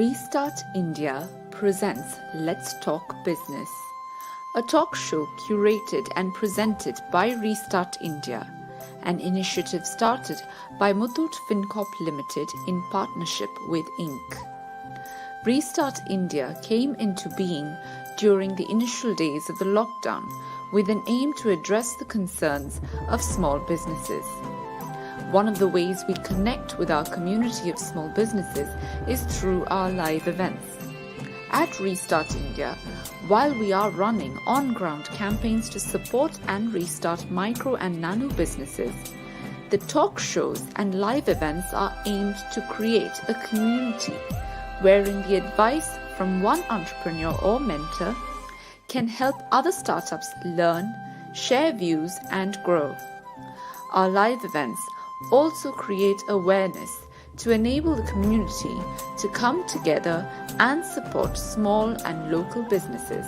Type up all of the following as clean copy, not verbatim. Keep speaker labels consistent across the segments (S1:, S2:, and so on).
S1: Restart India presents Let's Talk Business, a talk show curated and presented by Restart India, an initiative started by Muthoot FinCorp Limited in partnership with Inc. Restart India came into being during the initial days of the lockdown with an aim to address the concerns of small businesses. One of the ways we connect with our community of small businesses is through our live events. At Restart India, while we are running on-ground campaigns to support and restart micro and nano businesses, the talk shows and live events are aimed to create a community wherein the advice from one entrepreneur or mentor can help other startups learn, share views, and grow. Our live events also create awareness to enable the community to come together and support small and local businesses.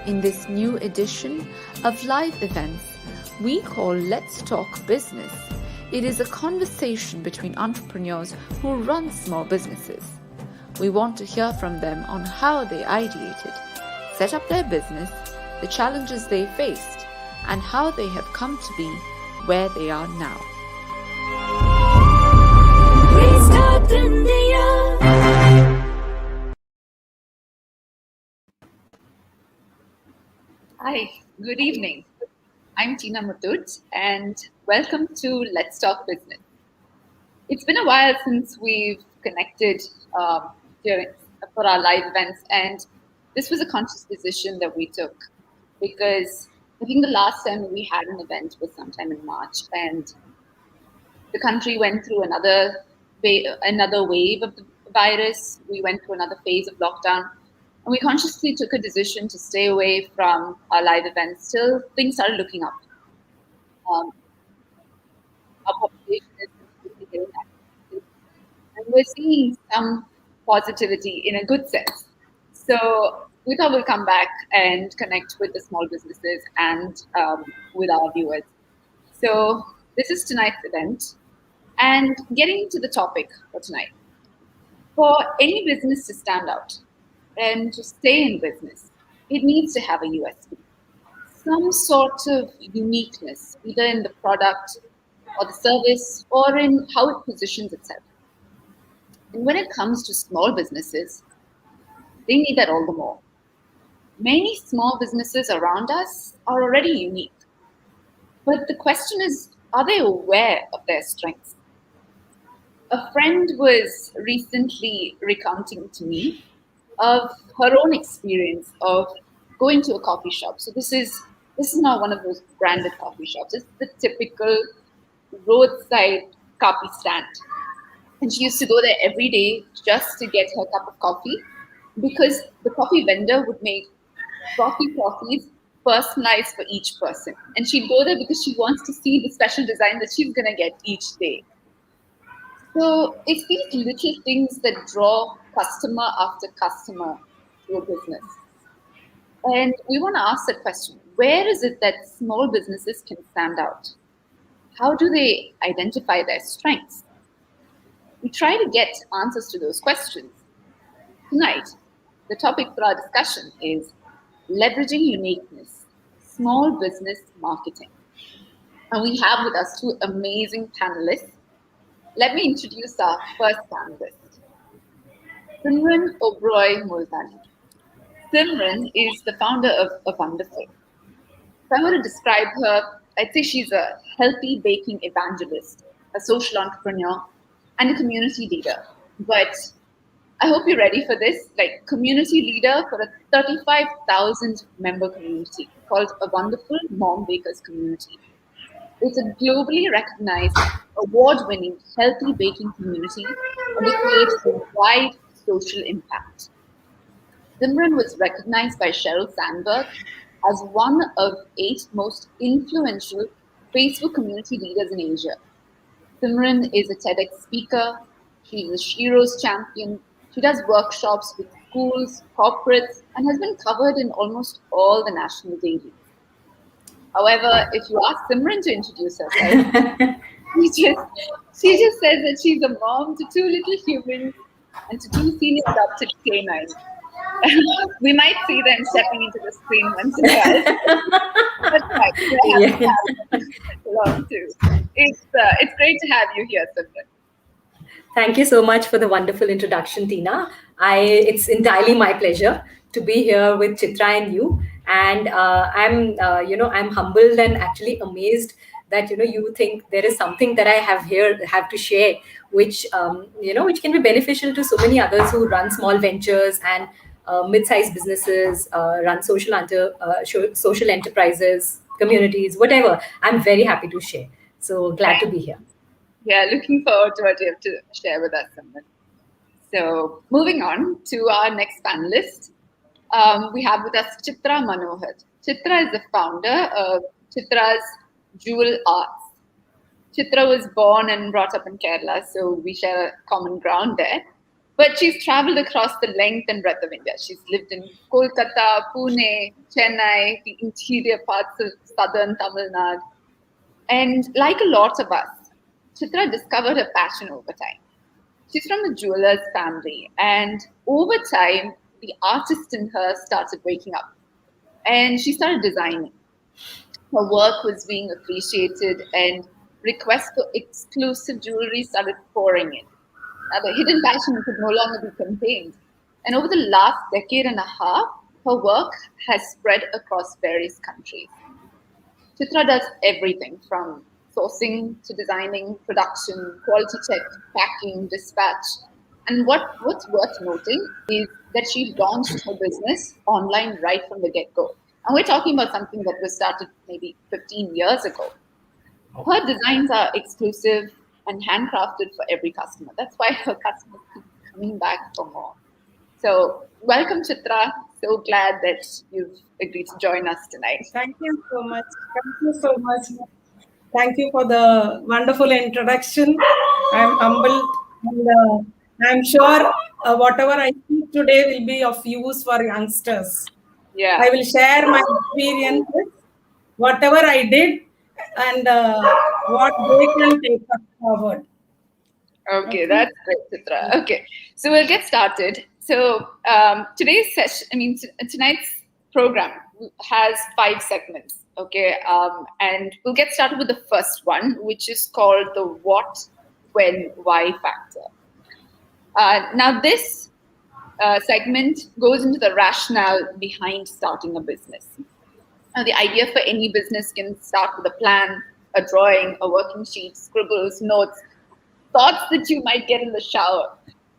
S1: In this new edition of live events, we call Let's Talk Business. It is a conversation between entrepreneurs who run small businesses. We want to hear from them on how they ideated, set up their business, the challenges they faced, and how they have come to be where they are now.
S2: Restart India.
S3: Hi, good evening. I'm Chitra Manohar and welcome to Let's Talk Business. It's been a while since we've connected for our live events, and this was a conscious decision that we took because I think the last time we had an event was sometime in March, and the country went through another wave of the virus. We went through another phase of lockdown, and we consciously took a decision to stay away from our live events till things started looking up. Our population is completely getting active, and we're seeing some positivity in a good sense. So we thought we'll come back and connect with the small businesses and with our viewers. So this is tonight's event. And getting to the topic for tonight. For any business to stand out and to stay in business, it needs to have a USP. Some sort of uniqueness, either in the product or the service or in how it positions itself. And when it comes to small businesses, they need that all the more. Many small businesses around us are already unique. But the question is, are they aware of their strengths? A friend was recently recounting to me of her own experience of going to a coffee shop. So this is not one of those branded coffee shops. It's the typical roadside coffee stand. And she used to go there every day just to get her cup of coffee because the coffee vendor would make coffees personalized for each person. And she'd go there because she wants to see the special design that she's going to get each day. So it's these little things that draw customer after customer to a business. And we want to ask that question, where is it that small businesses can stand out? How do they identify their strengths? We try to get answers to those questions. Tonight, the topic for our discussion is Leveraging Uniqueness, Small Business Marketing. And we have with us two amazing panelists. Let me introduce our first panelist, Simran Oberoi Multani. Simran is the founder of Ovenderful. If I were to describe her, I'd say she's a healthy baking evangelist, a social entrepreneur, and a community leader. But I hope you're ready for this, like community leader for a 35,000 member community called Ovenderful Mom Bakers Community. It's a globally recognized, award-winning, healthy baking community, and it creates a wide social impact. Simran was recognized by Sheryl Sandberg as one of 8 most influential Facebook community leaders in Asia. Simran is a TEDx speaker. She's a Sheroes champion. She does workshops with schools, corporates, and has been covered in almost all the national dailies. However, if you ask Simran to introduce herself, she just says that she's a mom to 2 little humans and to two senior adopted canines. We might see them stepping into the screen once in a while. That's right. We're happy to
S4: Yeah.
S3: have them along too. It's great to have you here, Simran.
S4: Thank you so much for the wonderful introduction, Tina. It's entirely my pleasure to be here with Chitra and you. And I'm humbled and actually amazed that you think there is something that I have to share, which which can be beneficial to so many others who run small ventures and mid-sized businesses, run social enterprises, communities, whatever. I'm very happy to share. So glad to be here.
S3: Yeah, looking forward to what you have to share with us, Simran. So, moving on to our next panelist, we have with us Chitra Manohar. Chitra is the founder of Chitra's Jewel Arts. Chitra was born and brought up in Kerala, so we share a common ground there. But she's traveled across the length and breadth of India. She's lived in Kolkata, Pune, Chennai, the interior parts of southern Tamil Nadu. And like a lot of us, Chitra discovered her passion over time. She's from a jeweler's family, and over time, the artist in her started waking up and she started designing. Her work was being appreciated, and requests for exclusive jewelry started pouring in. Now, the hidden passion could no longer be contained. And over the last decade and a half, her work has spread across various countries. Chitra does everything from sourcing to designing, production, quality check, packing, dispatch. And what's worth noting is that she launched her business online right from the get-go. And we're talking about something that was started maybe 15 years ago. Her designs are exclusive and handcrafted for every customer. That's why her customers keep coming back for more. So welcome, Chitra. So glad that you've agreed to join us tonight.
S5: Thank you so much. Thank you so much. Thank you for the wonderful introduction. I'm humbled, and I'm sure whatever I speak today will be of use for youngsters.
S3: Yeah.
S5: I will share my experiences, whatever I did, and what they can take us forward.
S3: Okay, that's great, Chitra. Okay, so we'll get started. So today's session, tonight's program has 5 segments. Okay, and we'll get started with the first one, which is called the what, when, why factor. Now, this segment goes into the rationale behind starting a business. Now, the idea for any business can start with a plan, a drawing, a working sheet, scribbles, notes, thoughts that you might get in the shower.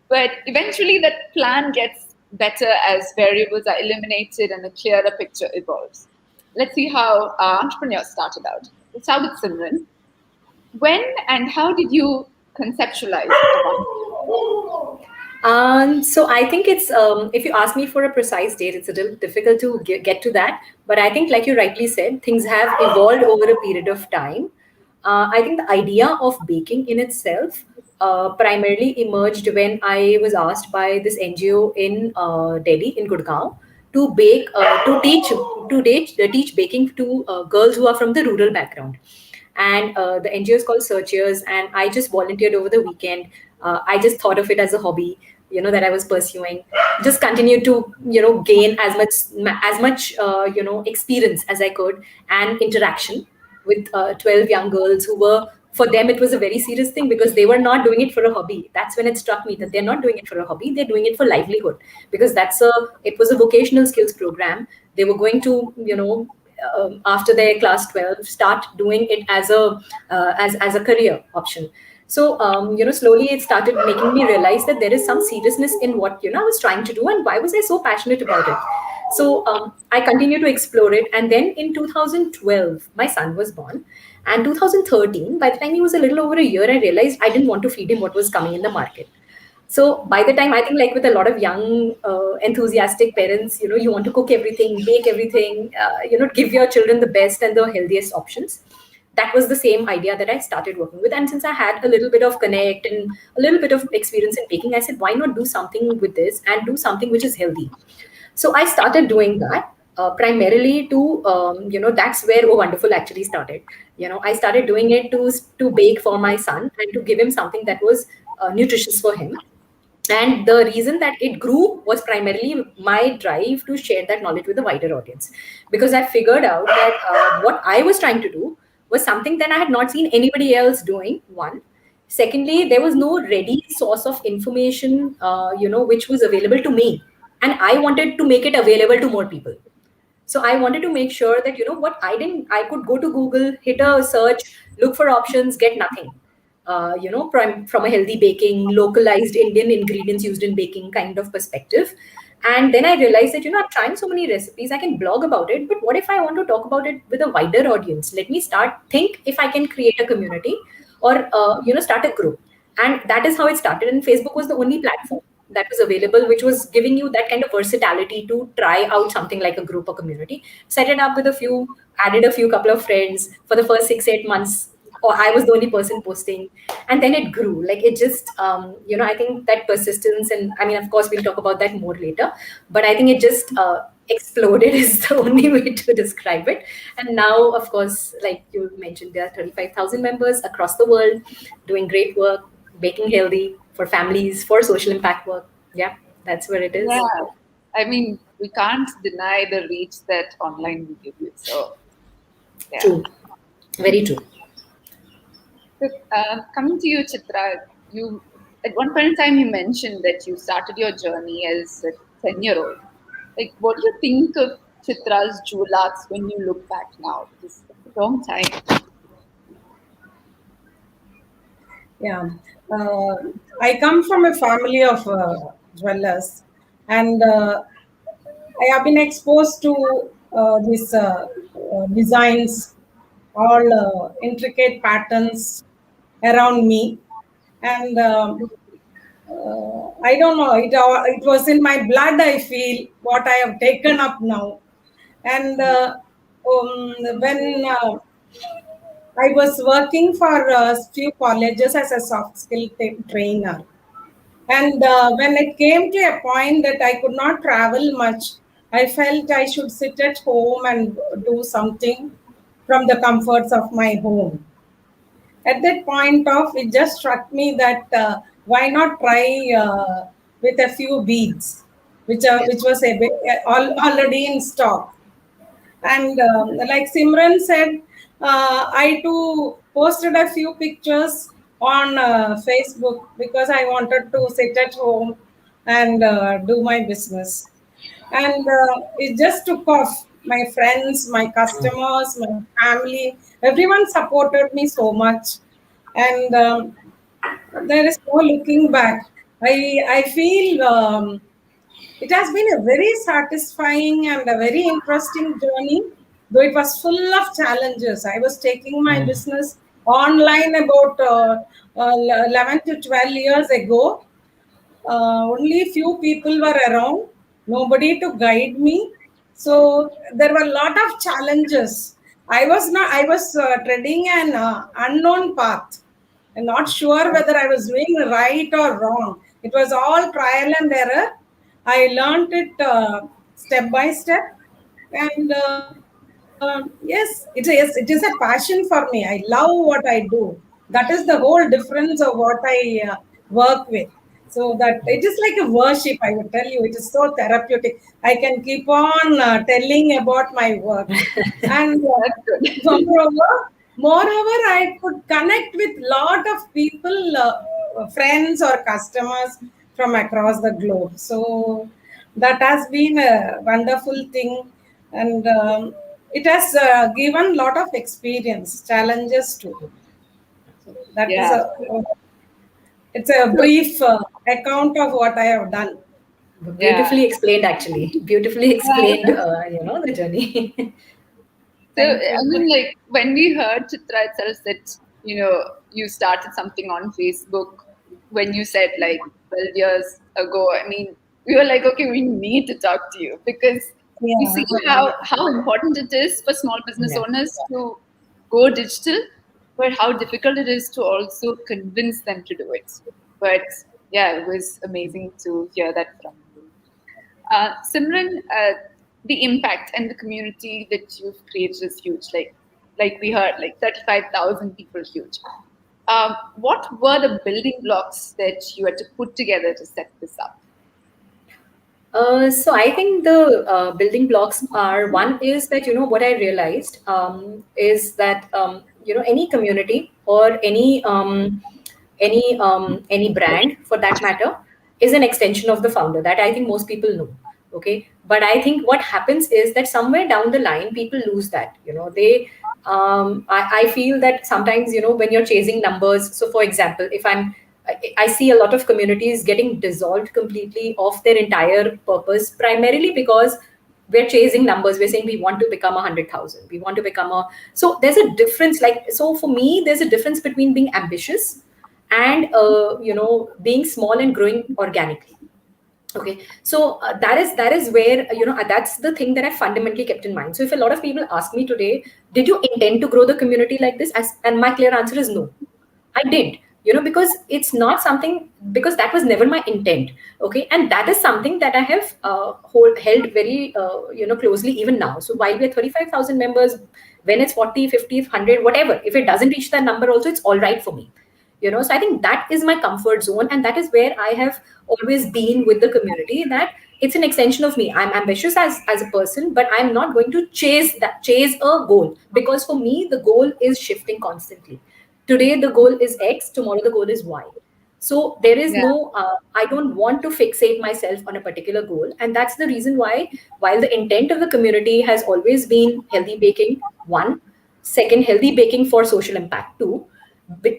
S3: But eventually that plan gets better as variables are eliminated and a clearer picture evolves. Let's see how our entrepreneurs started out. Let's start with Simran. When and how did you conceptualize
S4: So I think it's, if you ask me for a precise date, it's a little difficult to get to that. But I think, like you rightly said, things have evolved over a period of time. I think the idea of baking in itself primarily emerged when I was asked by this NGO in Delhi, in Gurgaon, to teach baking to girls who are from the rural background. And the NGO is called Searchers, and I just volunteered over the weekend. I just thought of it as a hobby, that I was pursuing. Just continued to, gain as much experience as I could, and interaction with 12 young girls who were, for them, it was a very serious thing because they were not doing it for a hobby. That's when it struck me that they're not doing it for a hobby, they're doing it for livelihood, because it was a vocational skills program. They were going to, after their class 12, start doing it as a career option. So, slowly it started making me realize that there is some seriousness in what, I was trying to do, and why was I so passionate about it? So I continued to explore it. And then in 2012, my son was born. And 2013, by the time he was a little over a year, I realized I didn't want to feed him what was coming in the market. So by the time, I think, like with a lot of young, enthusiastic parents, you want to cook everything, bake everything, give your children the best and the healthiest options. That was the same idea that I started working with. And since I had a little bit of connect and a little bit of experience in baking, I said, why not do something with this and do something which is healthy? So I started doing that primarily to, that's where Ovenderful actually started. I started doing it to bake for my son and to give him something that was nutritious for him. And the reason that it grew was primarily my drive to share that knowledge with a wider audience, because I figured out that what I was trying to do was something that I had not seen anybody else doing. One, secondly, there was no ready source of information, which was available to me, and I wanted to make it available to more people. So I wanted to make sure that, what I could go to Google, hit a search, look for options, get nothing. From a healthy baking, localized Indian ingredients used in baking kind of perspective. And then I realized that, I'm trying so many recipes, I can blog about it, but what if I want to talk about it with a wider audience? Let me think if I can create a community or, start a group. And that is how it started. And Facebook was the only platform that was available, which was giving you that kind of versatility to try out something like a group or community. Set it up with added a few couple of friends for the first 6-8 months, or I was the only person posting, and then it grew. Like it just, I think that persistence, and I mean, of course, we'll talk about that more later, but I think it just exploded is the only way to describe it. And now, of course, like you mentioned, there are 35,000 members across the world doing great work, baking healthy for families, for social impact work. Yeah, that's where it is.
S3: Yeah. I mean, we can't deny the reach that online will give you. So, yeah.
S4: True. Very true.
S3: So, coming to you, Chitra, you at one point in time you mentioned that you started your journey as a 10-year-old. Like, what do you think of Chitra's jewel arts when you look back now? It's a long time.
S5: Yeah. Uh, I come from a family of dwellers, and I have been exposed to these designs, all intricate patterns around me, and I don't know. It was in my blood. I feel what I have taken up now, and when I was working for a few colleges as a soft skill trainer. And when it came to a point that I could not travel much, I felt I should sit at home and do something from the comforts of my home. At that point of, it just struck me that why not try with a few beads, which was already in stock. And like Simran said, I too posted a few pictures on Facebook because I wanted to sit at home and do my business. And it just took off. My friends, my customers, my family, everyone supported me so much. And there is no looking back. I feel it has been a very satisfying and a very interesting journey, though it was full of challenges. I was taking my business online about 11 to 12 years ago. Only few people were around, nobody to guide me. So there were a lot of challenges. I was treading an unknown path and not sure whether I was doing right or wrong. It was all trial and error. I learned it step by step, and yes, it is a passion for me. I love what I do. That is the whole difference of what I work with. So that it is like a worship. I would tell you, it is so therapeutic. I can keep on telling about my work, and moreover, I could connect with lot of people, friends or customers from across the globe. So that has been a wonderful thing, and it has given lot of experience, challenges too. So that is
S3: Yeah.
S5: it's a brief account of what I have done.
S4: Beautifully explained, actually. Beautifully explained,
S3: Yeah.
S4: the journey.
S3: So,
S5: Thank
S3: I
S5: you.
S3: mean, like when we heard Chitra itself that, you started something on Facebook when you said like 12 years ago, I mean, we were like, okay, we need to talk to you because we
S5: Yeah.
S3: see how important it is for small business
S4: Yeah.
S3: owners to go digital, but how difficult it is to also convince them to do it. But yeah, it was amazing to hear that from you. Simran, the impact and the community that you've created is huge. Like we heard, like 35,000 people, huge. what were the building blocks that you had to put together to set this up?
S4: So I think the building blocks are, one is that, what I realized is that, any community or any brand for that matter is an extension of the founder. That I think most people know. Okay. But I think what happens is that somewhere down the line, people lose that, I feel that sometimes, when you're chasing numbers. So for example, if I see a lot of communities getting dissolved completely of their entire purpose, primarily because we're chasing numbers. We're saying we want to become 100,000. We want to become a. So there's a difference. So for me, there's a difference between being ambitious and being small and growing organically. Okay, so that is where that's the thing that I fundamentally kept in mind. So if a lot of people ask me today, did you intend to grow the community like this? And my clear answer is no, I didn't. Because it's not something, because that was never my intent. Okay, and that is something that I have held very closely even now. So while we're 35,000 members, when it's 40, 50, 100, whatever, if it doesn't reach that number also, it's all right for me. So I think that is my comfort zone, and that is where I have always been with the community, that it's an extension of me. I'm ambitious as a person, but I'm not going to chase a goal, because for me the goal is shifting constantly. Today the goal is X, tomorrow the goal is Y. So there is no I don't want to fixate myself on a particular goal. And that's the reason why, while the intent of the community has always been healthy baking, one, second, healthy baking for social impact, two,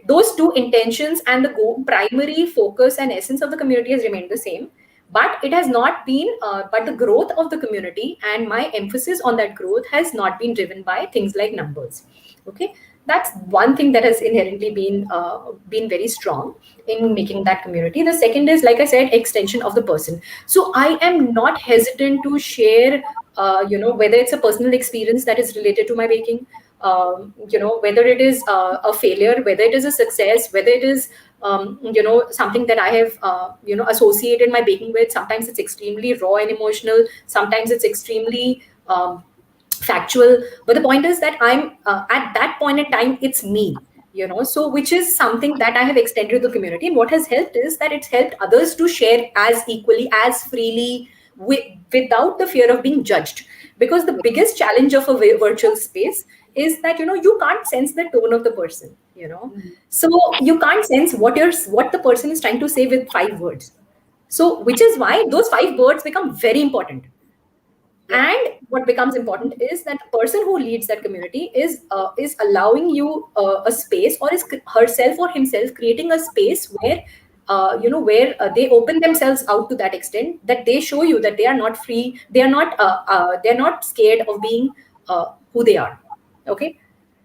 S4: those two intentions and the primary focus and essence of the community has remained the same. But it has not been, but the growth of the community and my emphasis on that growth has not been driven by things like numbers. Okay, that's one thing that has inherently been very strong in making that community. The second is, like I said, extension of the person. So I am not hesitant to share, whether it's a personal experience that is related to my baking, whether it is a failure, whether it is a success, whether it is, something that I have, associated my baking with. Sometimes it's extremely raw and emotional. Sometimes it's extremely factual. But the point is that I'm at that point in time, it's me, so which is something that I have extended to the community. And what has helped is that it's helped others to share as equally, as freely, without the fear of being judged. Because the biggest challenge of a virtual space is that you can't sense the tone of the person, so you can't sense what the person is trying to say with 5 words. So which is why those 5 words become very important. And what becomes important is that the person who leads that community is allowing you a space, or is herself or himself creating a space where they open themselves out to that extent that they show you that they are not free, they're not scared of being who they are. Okay,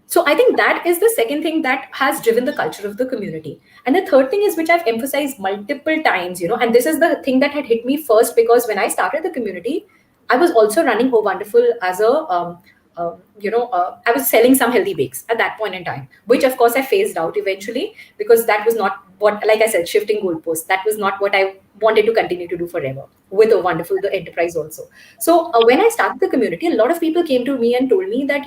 S4: so I think that is the second thing that has driven the culture of the community. And the third thing is, which I've emphasized multiple times, and this is the thing that had hit me first, because when I started the community, I was also running Ovenderful as a, I was selling some healthy bakes at that point in time, which of course I phased out eventually, because that was not what, like I said, shifting goalposts. That was not what I wanted to continue to do forever with Ovenderful, the enterprise also. So when I started the community, a lot of people came to me and told me that,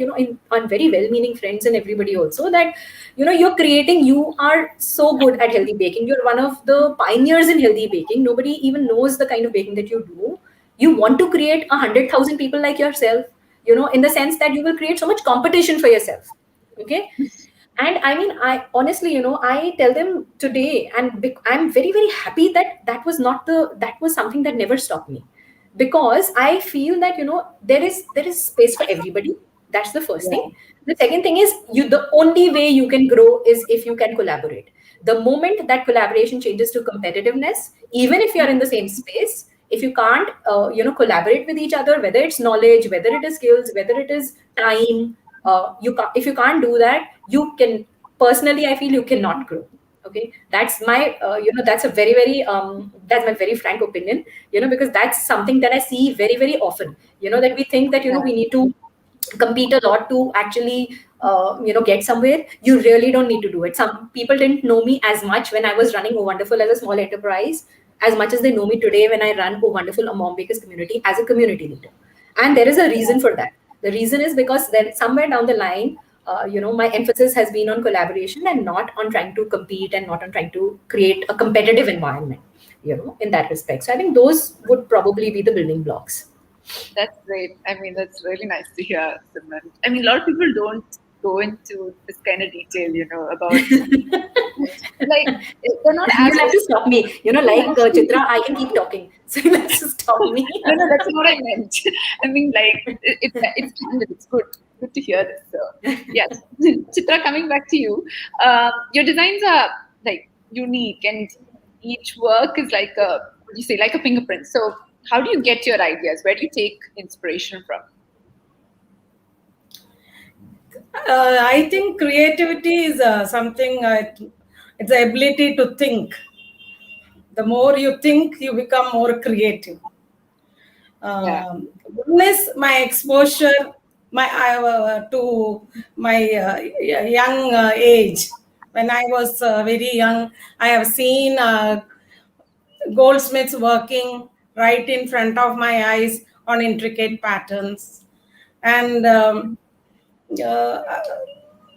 S4: on very well-meaning friends and everybody also, that, you are so good at healthy baking. You're one of the pioneers in healthy baking. Nobody even knows the kind of baking that you do. You want to create 100,000 people like yourself, in the sense that you will create so much competition for yourself. Okay. And I mean, I honestly, I tell them today, and I'm very, very happy that that was something that never stopped me, because I feel that, there is space for everybody. That's the first thing. The second thing is, the only way you can grow is if you can collaborate. The moment that collaboration changes to competitiveness, even if you're in the same space, if you can't, collaborate with each other, whether it's knowledge, whether it is skills, whether it is time, if you can't do that, you can, personally, I feel you cannot grow. Okay, that's my, that's a very, very, that's my very frank opinion, because that's something that I see very, very often, that we think that, we need to compete a lot to actually, get somewhere. You really don't need to do it. Some people didn't know me as much when I was running Ovenderful as a small enterprise, as much as they know me today when I run Ovenderful, a mom bakers community, as a community leader. And there is a reason for that. The reason is because then somewhere down the line, my emphasis has been on collaboration and not on trying to compete and not on trying to create a competitive environment, in that respect. So I think those would probably be the building blocks.
S3: That's great. I mean, that's really nice to hear, Simran. I mean, a lot of people don't go into this kind of detail, about like they're not
S4: You
S3: as
S4: will have to stop me. Like Chitra, I can keep talking. So you have to stop me.
S3: no, that's not what I meant. I mean, like it's candid. It's good to hear this. So yes, Chitra, coming back to you, your designs are like unique, and each work is like what do you say, like a fingerprint. So how do you get your ideas? Where do you take inspiration from?
S5: I think creativity is something, it's the ability to think. The more you think, you become more creative.
S3: Yeah.
S5: One is my exposure to my young age. When I was very young, I have seen goldsmiths working right in front of my eyes on intricate patterns. And uh,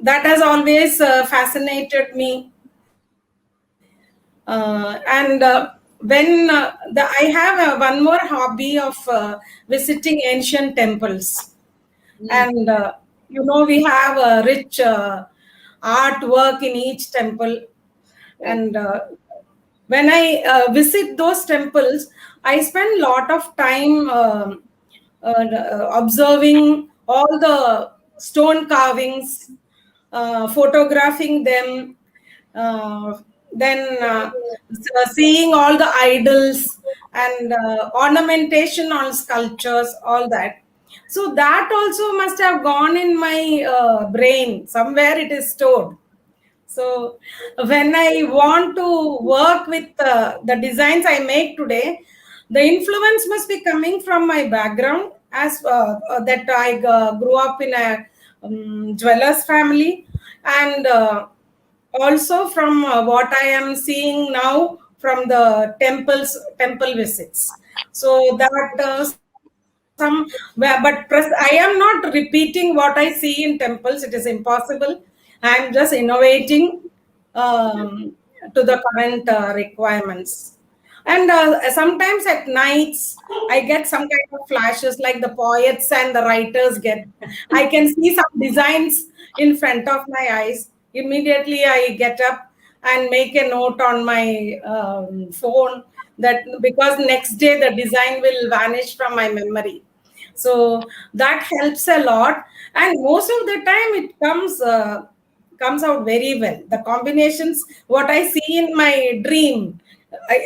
S5: that has always fascinated me. And when I have one more hobby of visiting ancient temples. And we have a rich artwork in each temple. And when I visit those temples, I spend a lot of time observing all the stone carvings, photographing them, uh, then seeing all the idols and ornamentation on sculptures, all that. So that also must have gone in my brain. Somewhere it is stored. So when I want to work with the designs I make today, the influence must be coming from my background, as that I grew up in a dwellers family, and also from what I am seeing now from the temple visits. So that I am not repeating what I see in temples. It is impossible. I am just innovating to the current requirements. And sometimes at nights, I get some kind of flashes like the poets and the writers get. I can see some designs in front of my eyes. Immediately, I get up and make a note on my phone, that because next day the design will vanish from my memory. So that helps a lot, and most of the time it comes out very well. The combinations, what I see in my dream,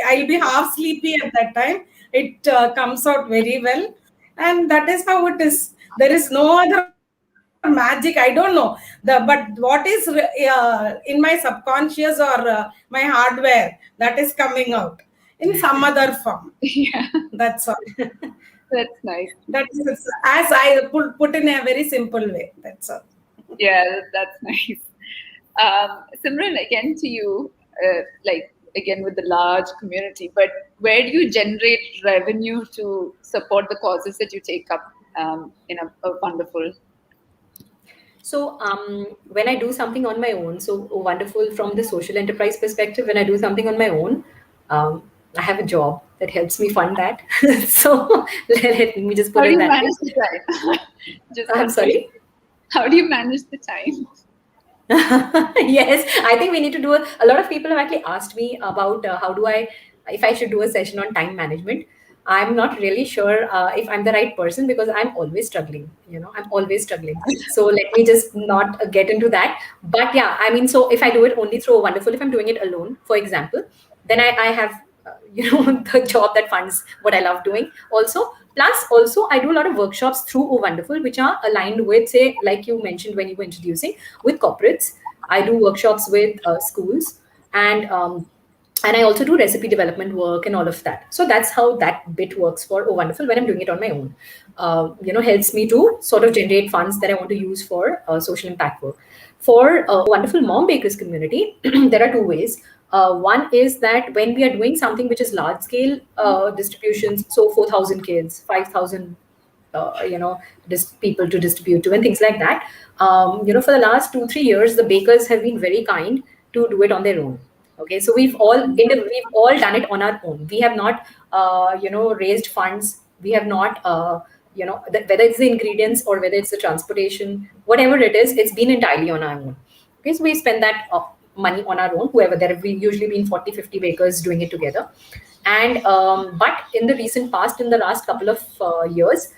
S5: I'll be half sleepy at that time. It comes out very well, and that is how it is. There is no other magic. I don't know but what is in my subconscious or my hardware, that is coming out in some other form.
S3: Yeah,
S5: That's all.
S3: that's nice.
S5: That is as I put in a very simple way. That's all.
S3: Yeah, that's nice. Simran, again to you, like again with the large community, but where do you generate revenue to support the causes that you take up in a wonderful?
S4: So when I do something on my own, so wonderful from the social enterprise perspective, when I do something on my own, I have a job that helps me fund that. So let me just
S3: How
S4: put
S3: do
S4: it
S3: you
S4: that
S3: manage
S4: way.
S3: the time? Just
S4: I'm sorry.
S3: How do you manage the time?
S4: Yes, I think we need to do a lot of people have actually asked me about if I should do a session on time management. I'm not really sure if I'm the right person because I'm always struggling. I'm always struggling. So let me just not get into that. But yeah, I mean, so if I do it only through Wonderful, if I'm doing it alone, for example, then I have, the job that funds what I love doing also. Plus, also, I do a lot of workshops through Wonderful, which are aligned with, say, like you mentioned when you were introducing, with corporates. I do workshops with schools, and I also do recipe development work and all of that. So that's how that bit works for Wonderful when I'm doing it on my own. Helps me to sort of generate funds that I want to use for social impact work. For Wonderful Mom Bakers community, there are two ways. One is that when we are doing something which is large scale distributions, so 4,000 kids, 5,000 people to distribute to and things like that. For the last 2-3 years, the bakers have been very kind to do it on their own. Okay, so we've all done it on our own. We have not raised funds. We have not whether it's the ingredients or whether it's the transportation, whatever it is, it's been entirely on our own. Okay, so we spend that money on our own. Whoever, there have been usually been 40-50 bakers doing it together. And but in the recent past, in the last couple of years,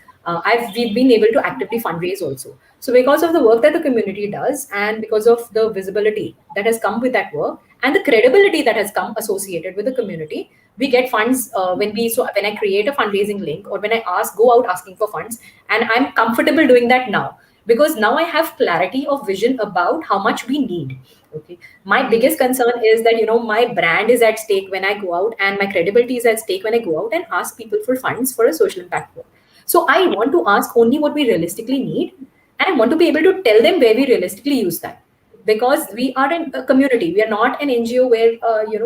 S4: we've been able to actively fundraise also. So because of the work that the community does, and because of the visibility that has come with that work, and the credibility that has come associated with the community, we get funds when I create a fundraising link, or when I go out asking for funds, and I'm comfortable doing that now, because now I have clarity of vision about how much we need. Okay, my biggest concern is that my brand is at stake when I go out, and my credibility is at stake when I go out and ask people for funds for a social impact work. So I want to ask only what we realistically need, and I want to be able to tell them where we realistically use that, because we are in a community. We are not an NGO where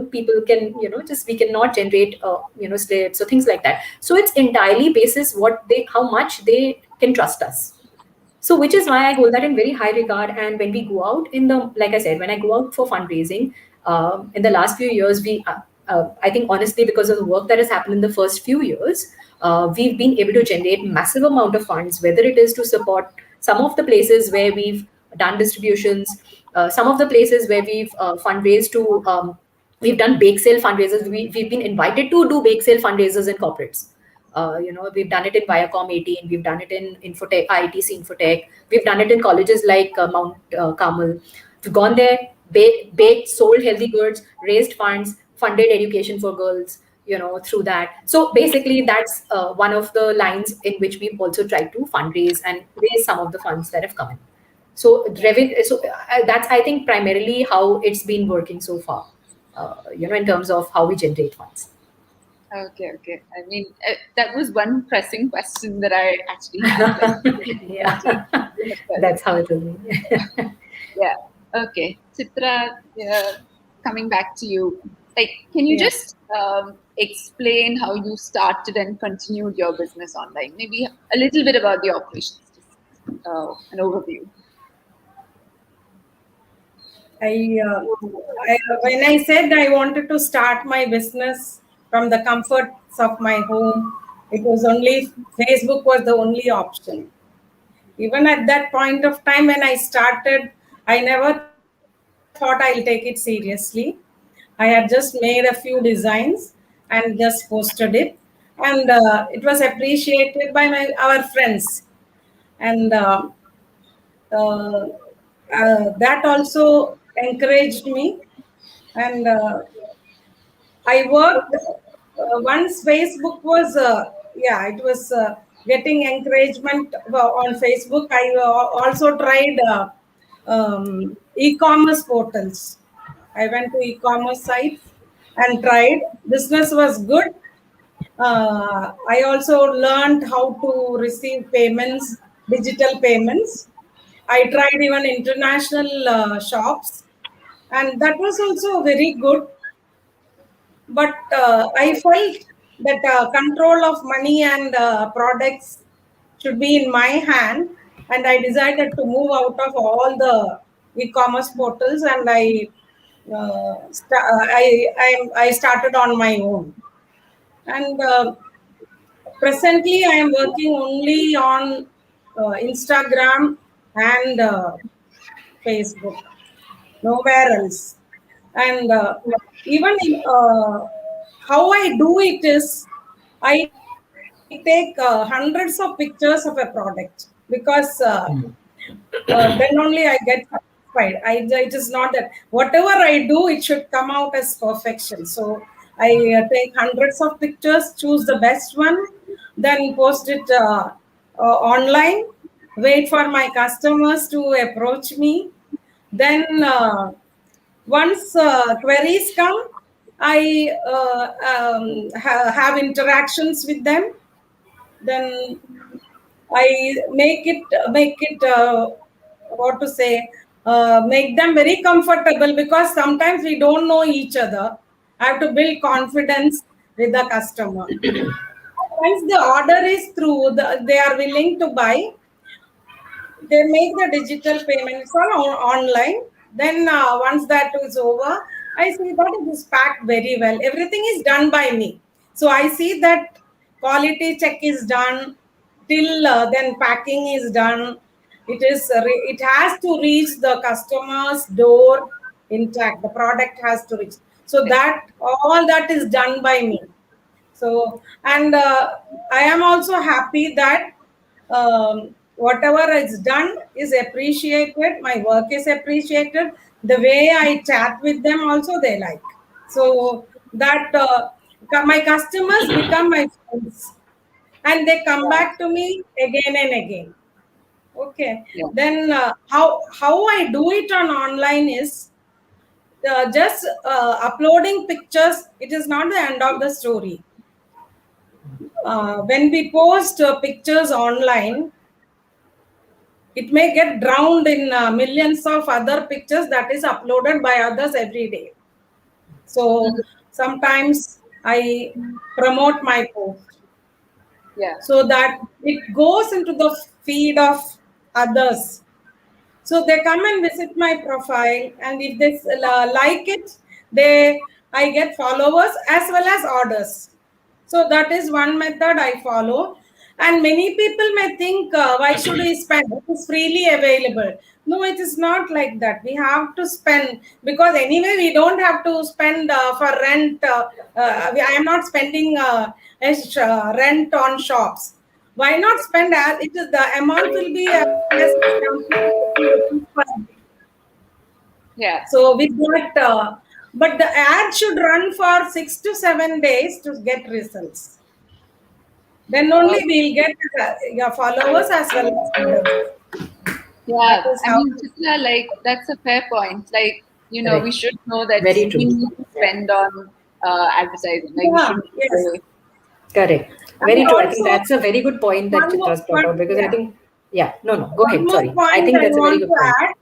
S4: people can we cannot generate slips or things like that. So it's entirely basis how much they can trust us. So which is why I hold that in very high regard. And when we go out like I said, when I go out for fundraising, in the last few years, I think honestly, because of the work that has happened in the first few years, we've been able to generate massive amount of funds, whether it is to support some of the places where we've done distributions, some of the places where we've fundraised to, we've done bake sale fundraisers. We've been invited to do bake sale fundraisers in corporates. We've done it in Viacom 18, we've done it in Infotech, IITC Infotech, we've done it in colleges like Mount Carmel. We've gone there, baked, sold healthy goods, raised funds, funded education for girls, through that. So basically, that's one of the lines in which we've also tried to fundraise and raise some of the funds that have come in. So that's, I think, primarily how it's been working so far, in terms of how we generate funds.
S3: Okay. I mean, that was one pressing question that I actually had.
S4: Yeah, that's how it will be.
S3: Yeah. Okay. Chitra, coming back to you, can you just explain how you started and continued your business online? Maybe a little bit about the operations, just an overview.
S5: When I said I wanted to start my business from the comforts of my home, it was only Facebook was the only option. Even at that point of time when I started, I never thought I'll take it seriously. I had just made a few designs and just posted it, and it was appreciated by our friends, and that also encouraged me. And I worked once Facebook was it was getting encouragement on Facebook. I also tried e-commerce portals. I went to e-commerce sites and tried. Business was good. I also learned how to receive payments, digital payments. I tried even international shops, and that was also very good. But I felt that control of money and products should be in my hand, and I decided to move out of all the e-commerce portals, and I started on my own. And presently, I am working only on Instagram and Facebook, nowhere else. And even how I do it is, I take hundreds of pictures of a product, because then only I get satisfied. It is not that whatever I do, it should come out as perfection. So I take hundreds of pictures, choose the best one, then post it online, wait for my customers to approach me. Then once queries come, I have interactions with them. Then I make them very comfortable, because sometimes we don't know each other. I have to build confidence with the customer. once the order is through, they are willing to buy, they make the digital payment. It's all online. Then once that is over, I see that it is packed very well. Everything is done by me. So I see that quality check is done till then packing is done. It has to reach the customer's door intact. The product has to reach. So that all that is done by me. So, and I am also happy that whatever is done is appreciated. My work is appreciated. The way I chat with them also they like. So that my customers become my friends, and they come back to me again and again. Okay.
S3: Yeah.
S5: Then how I do it on online is just uploading pictures. It is not the end of the story. When we post pictures online, it may get drowned in millions of other pictures that is uploaded by others every day. So sometimes I promote my post, so that it goes into the feed of others. So they come and visit my profile, and if they like it, I get followers as well as orders. So that is one method I follow. And many people may think, why should we spend? It is freely available. No, it is not like that. We have to spend, because anyway we don't have to spend for rent. I am not spending rent on shops. Why not spend as it is? The amount will be
S3: Yeah.
S5: So with that, but the ad should run for 6 to 7 days to get results. Then only we'll get your followers as well as others.
S3: Yeah, I mean, Chitra, like that's a fair point. Like, you know, we should know that we need to spend on advertising. Like, we should.
S5: Yes.
S4: Correct. Very true. I think that's a very good point that Chitra's brought out, because I think, go ahead. Sorry. I think that's a very good point.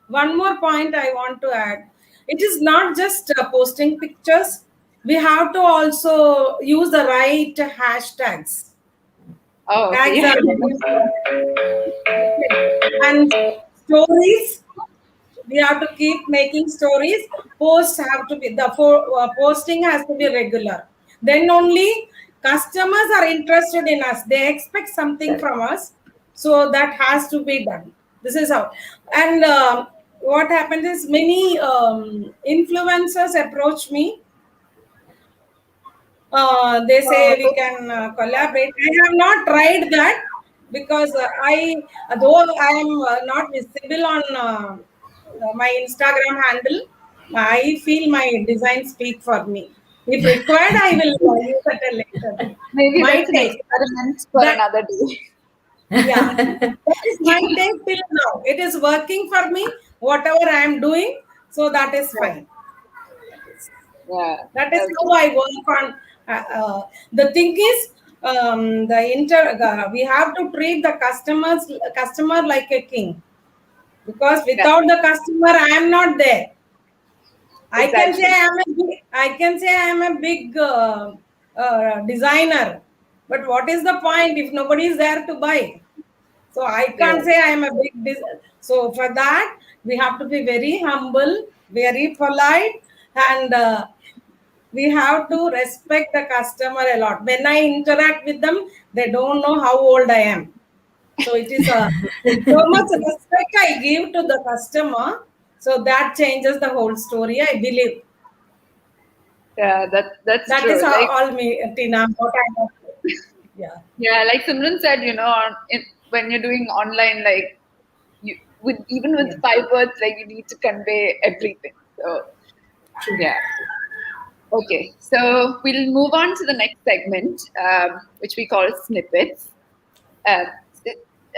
S5: One more point I want to add. It is not just posting pictures. We have to also use the right hashtags.
S3: Oh, okay.
S5: And stories. We have to keep making stories. Posts have to be posting has to be regular. Then only customers are interested in us. They expect something from us, so that has to be done. This is how. And what happens is many influencers approach me. They say we can collaborate. I have not tried that, because though I am not visible on my Instagram handle, I feel my design speak for me. If required, I will use it later.
S3: Maybe that's an experiment for another day.
S5: Yeah, that is my take till now. It is working for me, whatever I am doing, so that is fine.
S3: Yeah,
S5: that is how I work on. The thing is, we have to treat the customer like a king, because without the customer, I am not there. I can say I am a big designer, but what is the point if nobody is there to buy? So I can't say I am a big designer. So for that, we have to be very humble, very polite, and we have to respect the customer a lot. When I interact with them, they don't know how old I am. So it is so much respect I give to the customer. So that changes the whole story, I believe.
S3: Yeah, that's
S5: that
S3: true.
S5: Is how all me, Tina, what I know. Yeah.
S3: Yeah, like Simran said, you know, when you're doing online, like even with 5 words, like you need to convey everything. So yeah. Okay, so we'll move on to the next segment, which we call snippets. A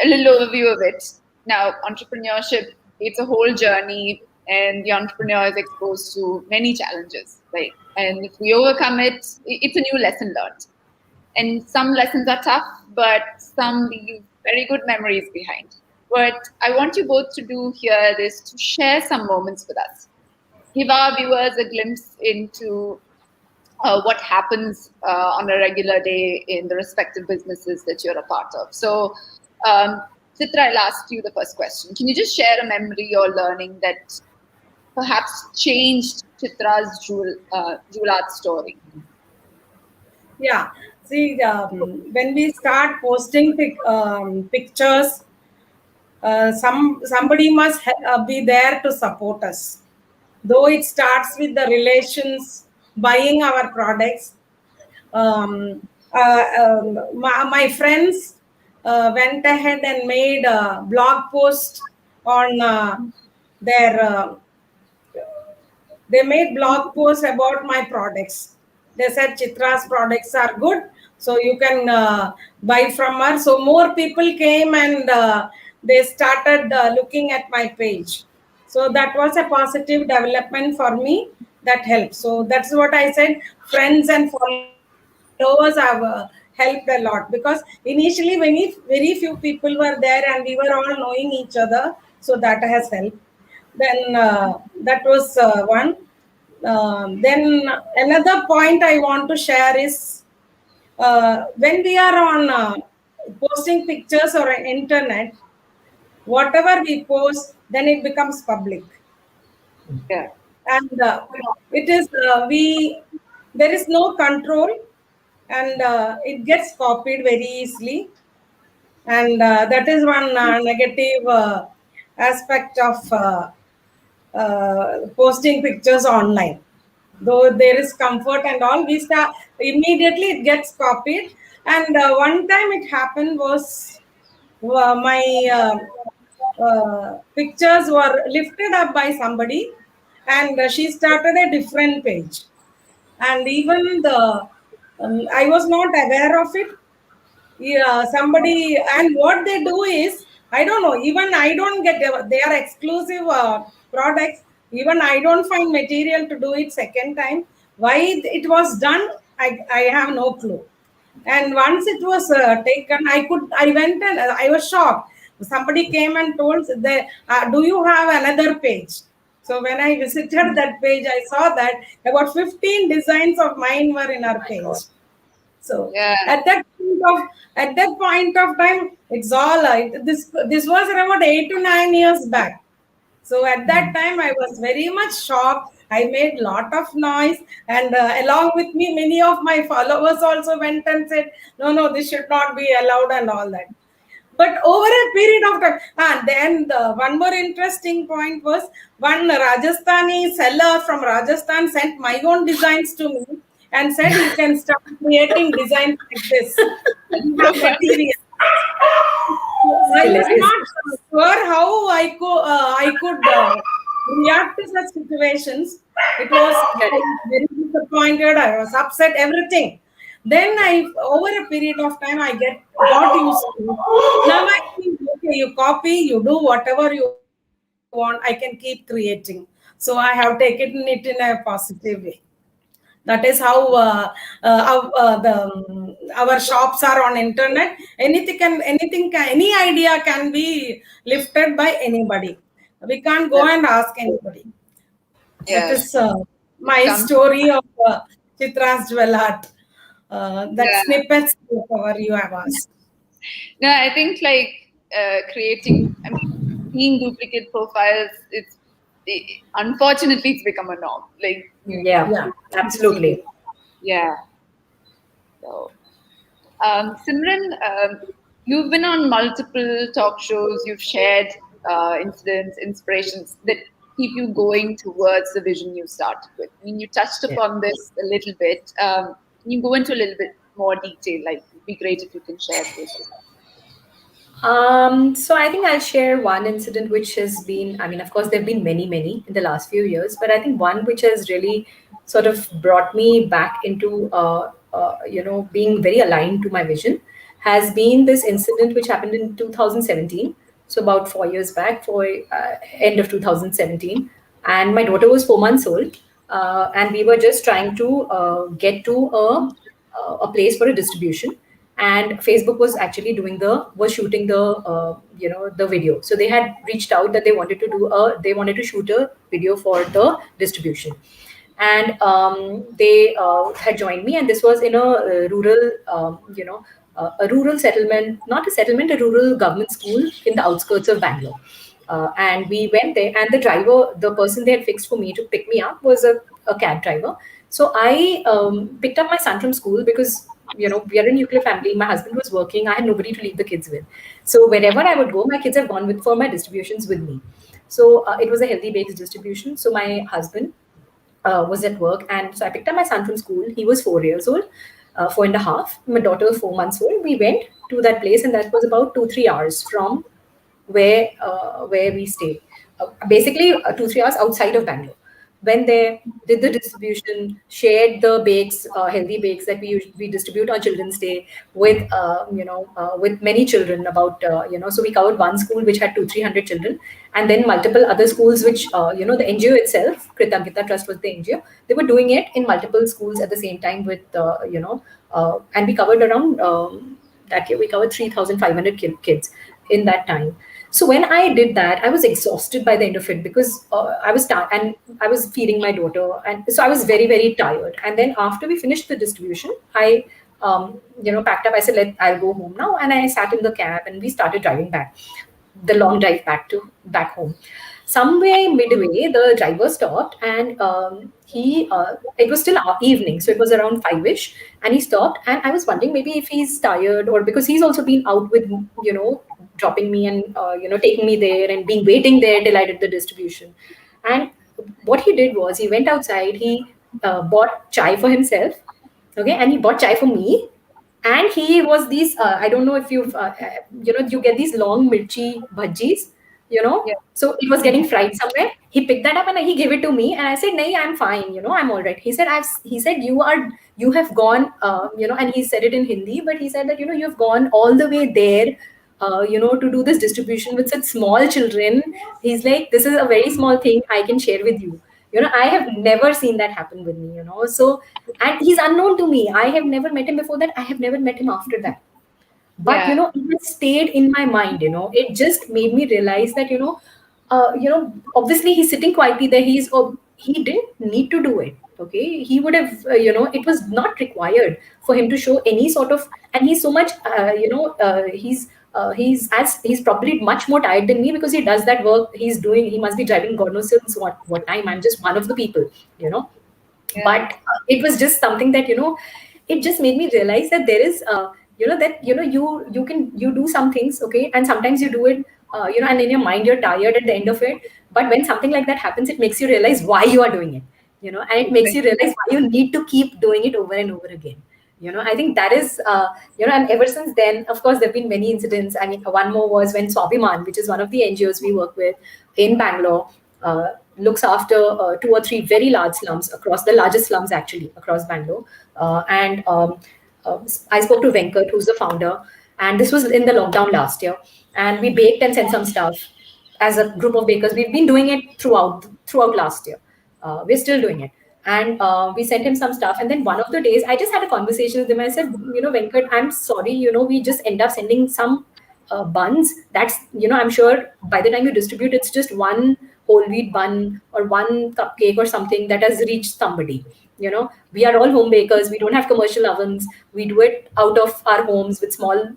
S3: little overview of it. Now, entrepreneurship, it's a whole journey, and the entrepreneur is exposed to many challenges, right? And if we overcome it, it's a new lesson learned. And some lessons are tough, but some leave very good memories behind. What I want you both to do here is to share some moments with us. Give our viewers a glimpse into what happens on a regular day in the respective businesses that you're a part of. So, Chitra, I'll ask you the first question. Can you just share a memory or learning that perhaps changed Chitra's jewel art story?
S5: Yeah. See, when we start posting pictures, somebody must be there to support us. Though it starts with the relations buying our products, my friends went ahead and made a blog post on their they made blog posts about my products. They said Chitra's products are good, so you can buy from her. So more people came and they started looking at my page. So that was a positive development for me that helped. So that's what I said. Friends and followers have helped a lot, because initially very few people were there and we were all knowing each other. So that has helped. Then that was one. Then another point I want to share is when we are on posting pictures or internet, whatever we post, then it becomes public,
S3: Yeah.
S5: and it is we there is no control, and it gets copied very easily, and that is one negative aspect of posting pictures online. Though there is comfort and all, we start immediately it gets copied. And one time it happened was my pictures were lifted up by somebody, and she started a different page, and even the I was not aware of it. Yeah, somebody, and what they do is, I don't know, even I don't get, they are exclusive products. Even I don't find material to do it second time. Why it was done, I have no clue. And once it was taken, I went and I was shocked. Somebody came and told, do you have another page? So when I visited that page, I saw that about 15 designs of mine were in our page. So
S3: Yeah.
S5: at that point of time, it's all this was around 8 to 9 years back. So at that time, I was very much shocked. I made lot of noise, and along with me, many of my followers also went and said, "No, this should not be allowed," and all that. But over a period of time, and then the one more interesting point was, one Rajasthani seller from Rajasthan sent my own designs to me and said, "You can start creating designs like this. You have material." I was not sure how I could react to such situations. I was very disappointed. I was upset. Everything. Then over a period of time, I got used to it. Now I think, okay, you copy, you do whatever you want. I can keep creating. So I have taken it in a positive way. That is how our shops are on internet. Any idea can be lifted by anybody. We can't go and ask anybody. That
S3: Yes.
S5: is my story of Chitra's jewel art. That snippets whatever you have asked.
S3: No, I think like creating, I mean, seeing duplicate profiles, unfortunately it's become a norm. Like,
S4: Yeah, absolutely.
S3: yeah. So, Simran, you've been on multiple talk shows. You've shared incidents, inspirations that keep you going towards the vision you started with. I mean, you touched upon this a little bit. Can you go into a little bit more detail? Like, it'd be great if you can share this.
S4: So I think I'll share one incident which has been, I mean, of course, there have been many in the last few years, but I think one which has really sort of brought me back into, being very aligned to my vision has been this incident which happened in 2017. So about 4 years back, for end of 2017. And my daughter was 4 months old. And we were just trying to get to a place for a distribution, and Facebook was actually shooting the video. So they had reached out that they wanted to shoot a video for the distribution. and they had joined me, and this was in a rural, a rural settlement, not a settlement, a rural government school in the outskirts of Bangalore. And we went there, and the driver, the person they had fixed for me to pick me up, was a cab driver. So I picked up my son from school because we are a nuclear family. My husband was working. I had nobody to leave the kids with. So wherever I would go, my kids have gone with for my distributions with me. So it was a healthy baked distribution. So my husband was at work, and so I picked up my son from school. He was 4 years old, 4.5. My daughter was 4 months old. We went to that place, and that was about 2-3 hours from where we stay. Basically, 2-3 hours outside of Bangalore. Went there, did the distribution, shared the bakes, healthy bakes that we distribute on Children's Day with with many children. About so we covered one school which had 200-300 children, and then multiple other schools which the NGO itself, Kritamgita Trust was the NGO. They were doing it in multiple schools at the same time with and we covered around that year we covered 3,500 kids in that time. So when I did that, I was exhausted by the end of it because I was tired and I was feeding my daughter, and so I was very, very tired. And then after we finished the distribution, I packed up. I said, I'll go home now, and I sat in the cab and we started driving back, the long drive back home. Somewhere midway, the driver stopped, and it was still evening, so it was around 5ish, and he stopped, and I was wondering maybe if he's tired, or because he's also been out with dropping me and taking me there and being waiting there till I did the distribution. And what he did was he went outside, he bought chai for himself, okay, and he bought chai for me. And he was these, I don't know if you've, you get these long mirchi bhajis,
S3: Yeah.
S4: so it was getting fried somewhere. He picked that up and he gave it to me. And I said, "Nahi, I'm fine, I'm all right." He said, he said, you have gone, and he said it in Hindi, but he said that, you've gone all the way there, to do this distribution with such small children. He's like, this is a very small thing I can share with you. I have never seen that happen with me, So, and he's unknown to me. I have never met him before that. I have never met him after that. But,
S3: Yeah.
S4: it has stayed in my mind, It just made me realize that, obviously he's sitting quietly there. He didn't need to do it. Okay. He would have, it was not required for him to show any sort of, and he's so much, he's probably much more tired than me because he does that work he's doing. He must be driving God knows since what time. I'm just one of the people,
S3: Yeah.
S4: But it was just something that it just made me realize that there is that you do some things, okay, and sometimes you do it and in your mind you're tired at the end of it, but when something like that happens, it makes you realize why you are doing it, and it makes you realize why you need to keep doing it over and over again. I think that is and ever since then, of course, there have been many incidents. I mean, one more was when Swabiman, which is one of the NGOs we work with in Bangalore, looks after 2 or 3 very large slums, across the largest slums actually across Bangalore. And I spoke to Venkat, who's the founder, and this was in the lockdown last year. And we baked and sent some stuff as a group of bakers. We've been doing it throughout last year. We're still doing it. And we sent him some stuff. And then one of the days, I just had a conversation with him. I said, Venkat, I'm sorry, we just end up sending some buns. That's, I'm sure by the time you distribute, it's just one whole wheat bun or one cupcake or something that has reached somebody. We are all home bakers. We don't have commercial ovens. We do it out of our homes with small,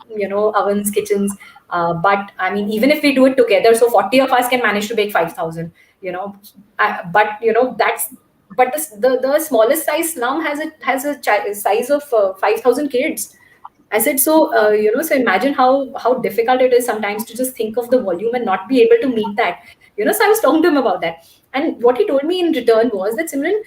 S4: ovens, kitchens. But I mean, even if we do it together, so 40 of us can manage to bake 5,000, but the smallest size slum has a size of 5,000 kids. I said, so so imagine how difficult it is sometimes to just think of the volume and not be able to meet that. So I was talking to him about that, and what he told me in return was that, Simran,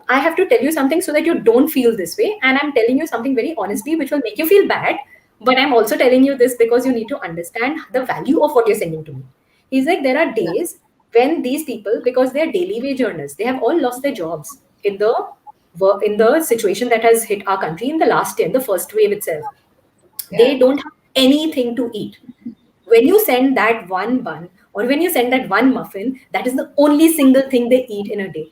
S4: I have to tell you something so that you don't feel this way, and I'm telling you something very honestly, which will make you feel bad. But I'm also telling you this because you need to understand the value of what you're sending to me. He's like, there are days when these people, because they're daily wage earners, they have all lost their jobs in the situation that has hit our country in the last year, in the first wave itself. They don't have anything to eat. When you send that one bun or when you send that one muffin, that is the only single thing they eat in a day.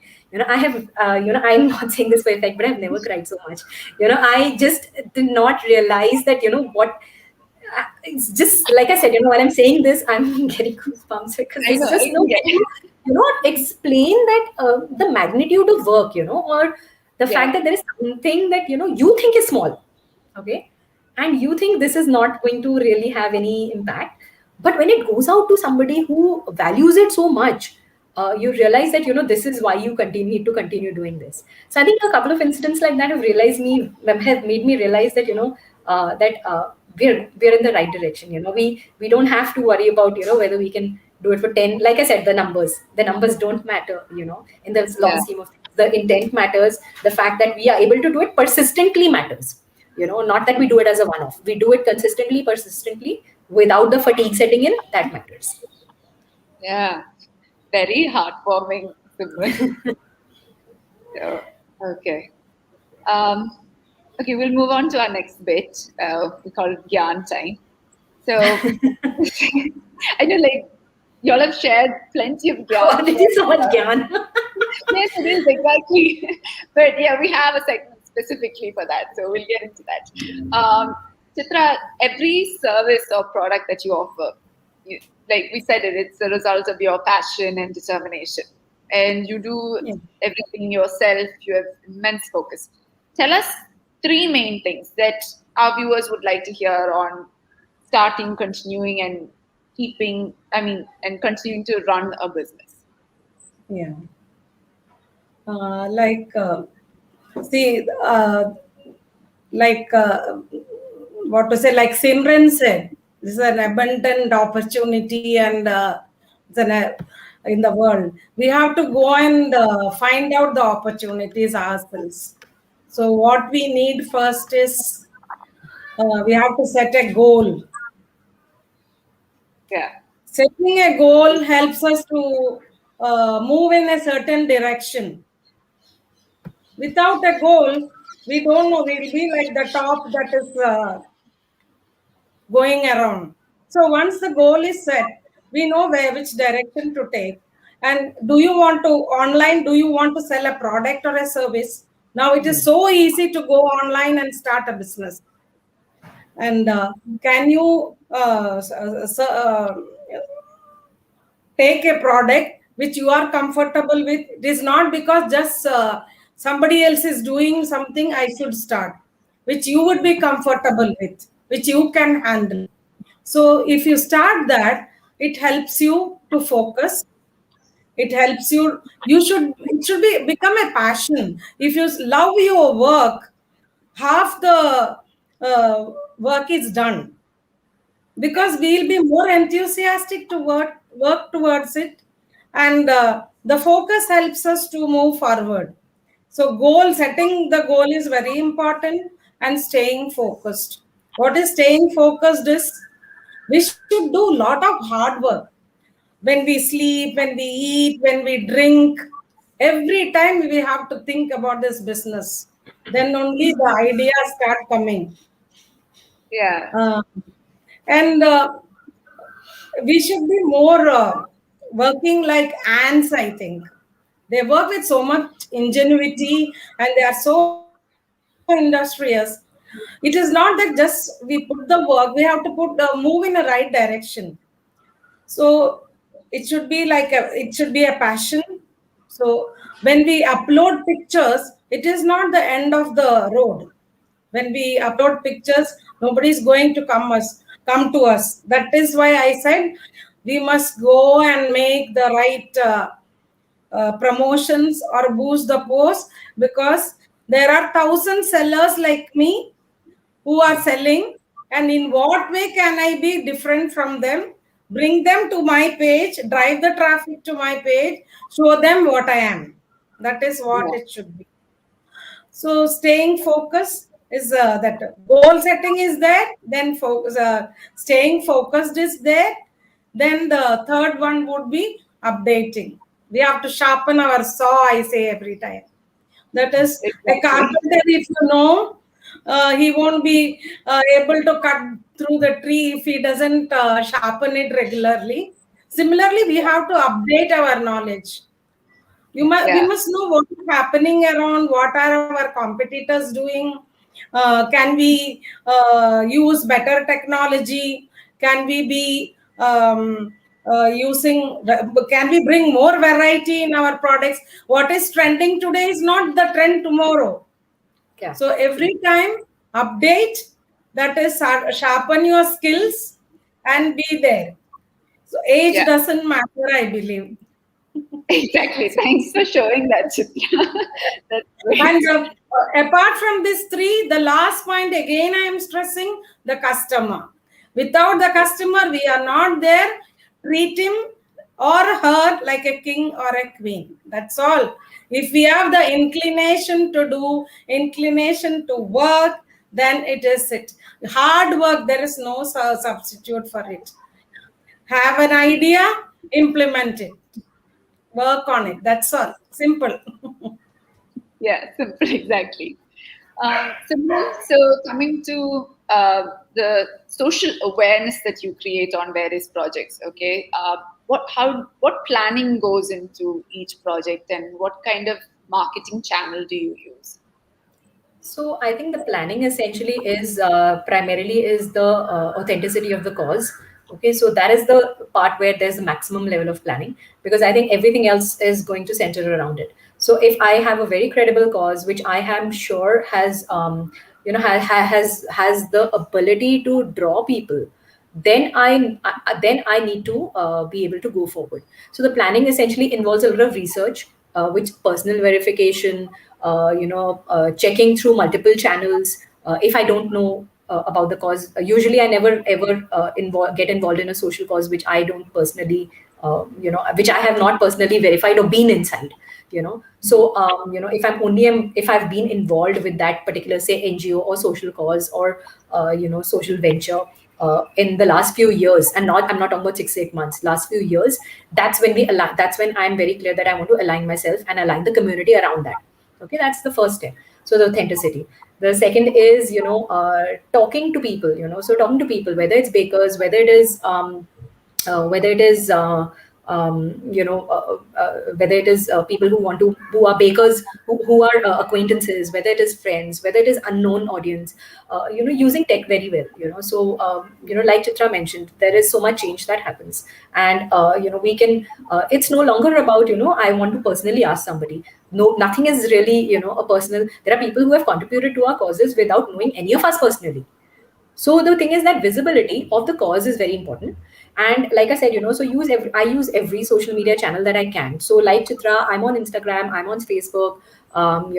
S4: I have, I'm not saying this for effect, but I've never cried so much. I just did not realize that, what it's just like I said, while I'm saying this, I'm getting goosebumps because
S3: I
S4: there's
S3: know.
S4: just no way to, explain that the magnitude of work, or the fact that there is something that, you think is small, okay? And you think this is not going to really have any impact. But when it goes out to somebody who values it so much, you realize that, this is why you need to continue doing this. So I think a couple of incidents like that have made me realize that, that we're in the right direction. We don't have to worry about, whether we can do it for 10. Like I said, the numbers don't matter, in the long scheme of things. The intent matters. The fact that we are able to do it persistently matters. Not that we do it as a one-off. We do it consistently, persistently, without the fatigue setting in. That matters.
S3: Yeah, very heartwarming, Simran. So, okay. Okay, we'll move on to our next bit. We call it Gyan time. So, I know, like, y'all have shared plenty of Gyan.
S4: It is so much Gyan.
S3: Yes, it is, exactly. But yeah, we have a segment specifically for that, so we'll get into that. Chitra, every service or product that you offer, like we said, it's a result of your passion and determination. And you do everything yourself, you have immense focus. Tell us 3 main things that our viewers would like to hear on starting, continuing, and and continuing to run a business.
S5: Yeah. See, what to say, like Simran said, this is an abundant opportunity and in the world. We have to go and find out the opportunities ourselves. So what we need first is we have to set a goal.
S3: Yeah.
S5: Setting a goal helps us to move in a certain direction. Without a goal, we don't know. We'll be like the top that is going around. So once the goal is set, we know which direction to take. And do you want to sell a product or a service? Now it is so easy to go online and start a business. And can you take a product which you are comfortable with? It is not because just somebody else is doing something, I should start, which you would be comfortable with, which you can handle. So if you start that, it helps you to focus. It helps you. It should become a passion. If you love your work, half the work is done, because we'll be more enthusiastic to work towards it, and the focus helps us to move forward. So setting the goal is very important, and staying focused. What is staying focused is, we should do a lot of hard work. When we sleep, when we eat, when we drink, every time we have to think about this business. Then only the ideas start coming.
S3: Yeah.
S5: And we should be more working like ants, I think. They work with so much ingenuity and they are so industrious. It is not that just we put the work, we have to move in the right direction. So it should be a passion. So when we upload pictures, it is not the end of the road. When we upload pictures, nobody is going to come to us. That is why I said we must go and make the right promotions or boost the post, because there are 1,000 sellers like me who are selling, and in what way can I be different from them? Bring them to my page, drive the traffic to my page, show them what I am. That is what it should be. So staying focused is that goal setting is there, then staying focused is there. Then the third one would be updating. We have to sharpen our saw, I say every time. That is, a carpenter, if you know, he won't be able to cut through the tree if he doesn't sharpen it regularly. Similarly, we have to update our knowledge. We must know what is happening around, what are our competitors doing, Can we use better technology? Can we be can we bring more variety in our products? What is trending today is not the trend tomorrow.
S4: Yeah.
S5: So every time update, that is sharpen your skills and be there. So age
S3: Yeah.
S5: doesn't matter, I believe.
S3: Exactly. Thanks for showing that, Chitra. That's great.
S5: And apart from these three, the last point again, I am stressing the customer. Without the customer, we are not there. Treat him or her like a king or a queen. That's all. If we have the inclination to do, inclination to work, then it is it. Hard work, there is no substitute for it. Have an idea, implement it. Work on it. That's all. Simple.
S3: Yeah, simple, exactly. Simran, so coming to the social awareness that you create on various projects, okay? What planning goes into each project, and what kind of marketing channel do you use?
S4: So I think the planning essentially is primarily is the authenticity of the cause. Okay, so that is the part where there's the maximum level of planning, because I think everything else is going to center around it. So if I have a very credible cause, which I am sure has has the ability to draw people, then I need to be able to go forward. So the planning essentially involves a lot of research, which personal verification, checking through multiple channels. If I don't know about the cause, usually I never ever get involved in a social cause which I don't personally, which I have not personally verified or been inside. So if I've been involved with that particular, say, NGO or social cause or social venture in the last few years, and I'm not talking about 6 8 months, last few years, that's when I'm very clear that I want to align myself and align the community around that. Okay, that's the first step. So the authenticity. The second is talking to people. So talking to people, whether it's bakers, whether it is whether it is people who are bakers, who are acquaintances, whether it is friends, whether it is unknown audience, using tech very well. So like Chitra mentioned, there is so much change that happens, and we can it's no longer about I want to personally ask somebody. No, nothing is really a personal. There are people who have contributed to our causes without knowing any of us personally. So the thing is that visibility of the cause is very important. And like I said, so I use every social media channel that I can. So like Chitra, I'm on Instagram, I'm on Facebook, and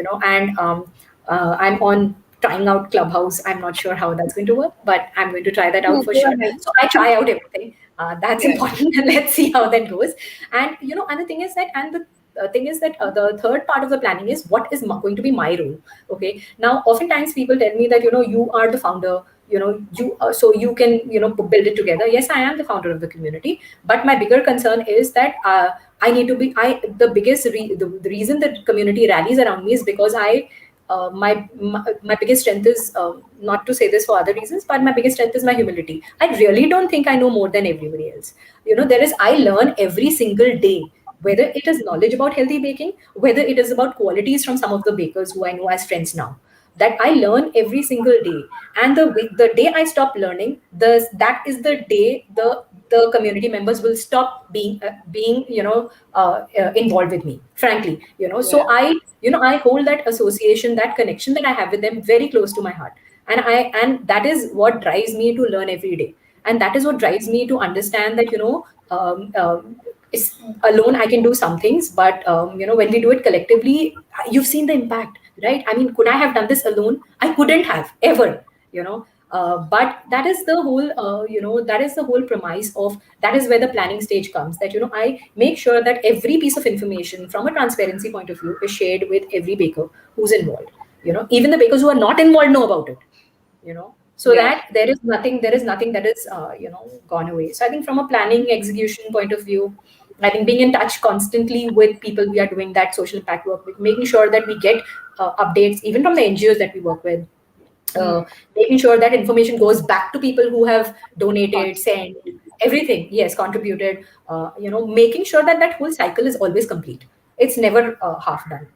S4: I'm on trying out Clubhouse. I'm not sure how that's going to work, but I'm going to try that out
S3: No,
S4: for
S3: go
S4: sure.
S3: ahead.
S4: So I try out everything. That's
S3: Yeah.
S4: important. And let's see how that goes. And and the thing is that, the third part of the planning is what is going to be my role. Okay. Now, oftentimes people tell me that you are the founder. So you can build it together. Yes, I am the founder of the community, but my bigger concern is that I need to be I the biggest the reason that community rallies around me is because my biggest strength is, not to say this for other reasons, but my biggest strength is my humility. I really don't think I know more than everybody else. I learn every single day, whether it is knowledge about healthy baking, whether it is about qualities from some of the bakers who I know as friends now, that I learn every single day. And the day I stop learning, that is the day the community members will stop being involved with me, frankly. So
S3: Yeah.
S4: I hold that association, that connection that I have with them very close to my heart. And that is what drives me to learn every day. And that is what drives me to understand that it's alone I can do some things, but when we do it collectively, you've seen the impact, right? I mean, could I have done this alone? I couldn't have ever. But that is the whole that is the whole premise of that is where the planning stage comes, that I make sure that every piece of information from a transparency point of view is shared with every baker who's involved. Even the bakers who are not involved know about it. So
S3: Yeah.
S4: that there is nothing that is gone away. So I think from a planning execution point of view, I think being in touch constantly with people we are doing that social impact work with, making sure that we get updates even from the NGOs that we work with, uh,
S3: Mm.
S4: making sure that information goes back to people who have donated, sent,
S3: Contribution.
S4: everything, yes, contributed, making sure that that whole cycle is always complete. It's never half done.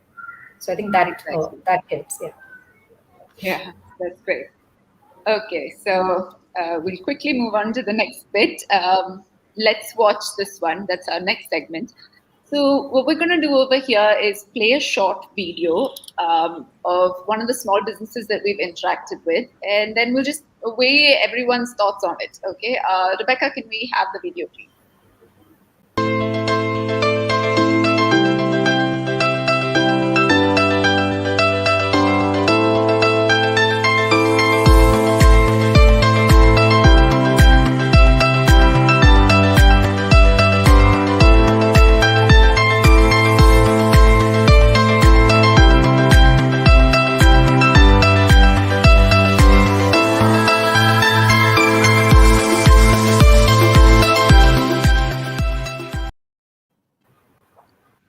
S4: So I think that
S3: Exactly.
S4: that helps. Yeah.
S3: Yeah. That's great. Okay, so we'll quickly move on to the next bit. Let's watch this one. That's our next segment. So what we're going to do over here is play a short video of one of the small businesses that we've interacted with, and then we'll just weigh everyone's thoughts on it. Okay, Rebecca, can we have the video, please?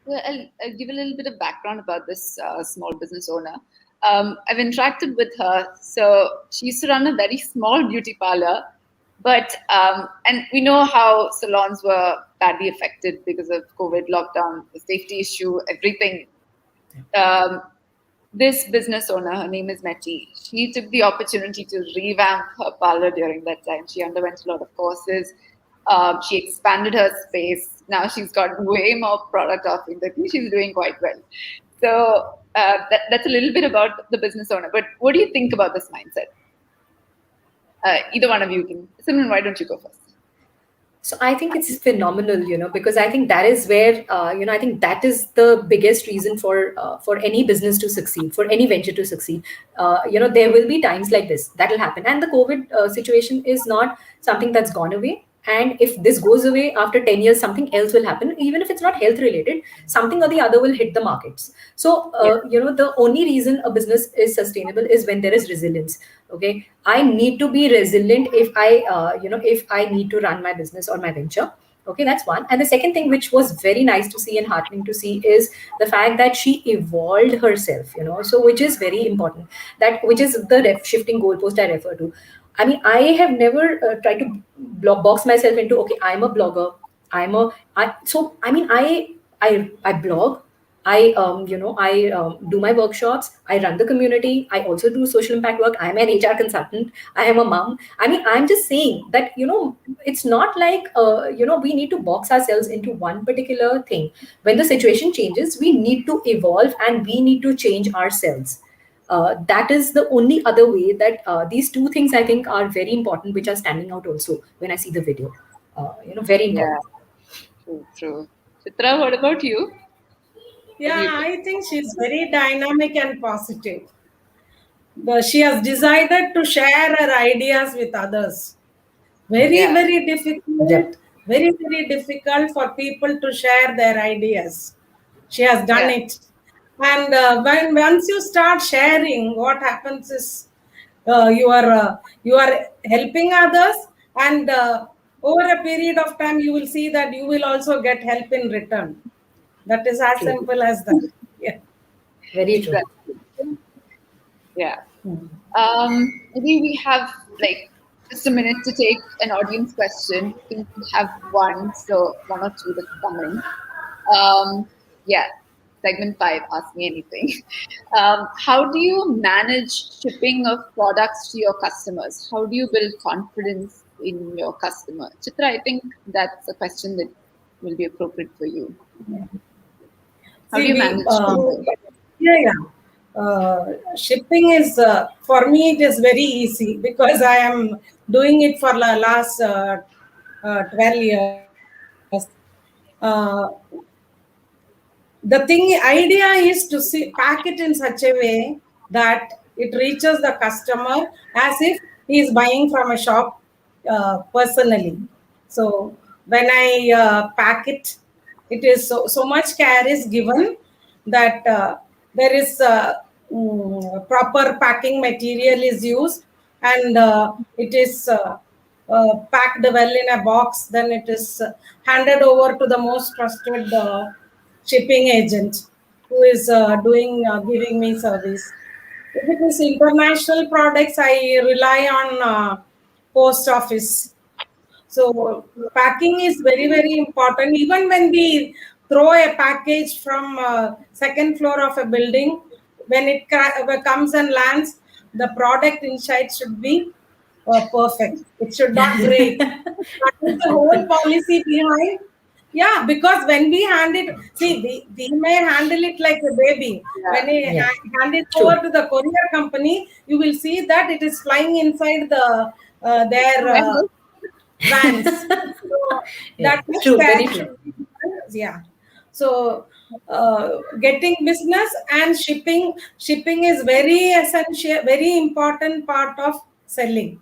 S3: Well, I'll give a little bit of background about this small business owner. I've interacted with her. So she used to run a very small beauty parlor, but and we know how salons were badly affected because of COVID lockdown, the safety issue, everything. This business owner, her name is Meti, she took the opportunity to revamp her parlor during that time. She underwent a lot of courses. She expanded her space. Now she's got way more product offering. I think she's doing quite well. So that's a little bit about the business owner. But what do you think about this mindset? Either one of you can. Simran, why don't you go first?
S4: So I think it's phenomenal, because I think that is where, I think that is the biggest reason for any business to succeed, for any venture to succeed. There will be times like this that will happen, and the COVID situation is not something that's gone away. And if this goes away after 10 years, something else will happen. Even if it's not health related, something or the other will hit the markets. So, the only reason a business is sustainable is when there is resilience. Okay. I need to be resilient if if I need to run my business or my venture. Okay, that's one. And the second thing, which was very nice to see and heartening to see, is the fact that she evolved herself, so which is very important. Which is the shifting goalpost I refer to. I mean, I have never tried to box myself into, okay, I'm a blogger. I blog. I do my workshops. I run the community. I also do social impact work. I'm an HR consultant. I am a mom. I mean, I'm just saying that, it's not like, we need to box ourselves into one particular thing. When the situation changes, we need to evolve and we need to change ourselves. That is the only other way that these two things I think are very important, which are standing out also when I see the video. Very important.
S3: Yeah, true. Chitra, what about you?
S5: Yeah, I think she's very dynamic and positive. She has decided to share her ideas with others. Very difficult.
S4: Yep.
S5: Very difficult for people to share their ideas. She has done it. And once you start sharing, what happens is you are helping others, and over a period of time, you will see that you will also get help in return. That is as simple as that. Yeah.
S4: Very true.
S3: Yeah. Maybe we have just a minute to take an audience question. I think we have one, so one or two that come in. Segment 5, ask me anything. How do you manage shipping of products to your customers? How do you build confidence in your customer? Chitra, I think that's a question that will be appropriate for you. How do you manage
S5: shipping? Shipping is, for me, it is very easy because I am doing it for the last 12 years. The idea is to pack it in such a way that it reaches the customer as if he is buying from a shop personally. So when I pack it, it is so much care is given that there is proper packing material is used, and it is packed well in a box. Then it is handed over to the most trusted shipping agent who is giving me service. If it is international products, I rely on post office. So packing is very important. Even when we throw a package from second floor of a building, when it comes and lands, the product inside should be perfect. It should not break. That is the whole policy behind. Yeah, because when we hand it, see, we may handle it like a baby. When we
S4: Yeah.
S5: hand it
S4: True.
S5: over to the courier company, you will see that it is flying inside their vans. So
S4: Yeah.
S5: that much
S4: True.
S5: care
S4: Very true.
S5: should be done. Yeah. So getting business and shipping is very essential, very important part of selling,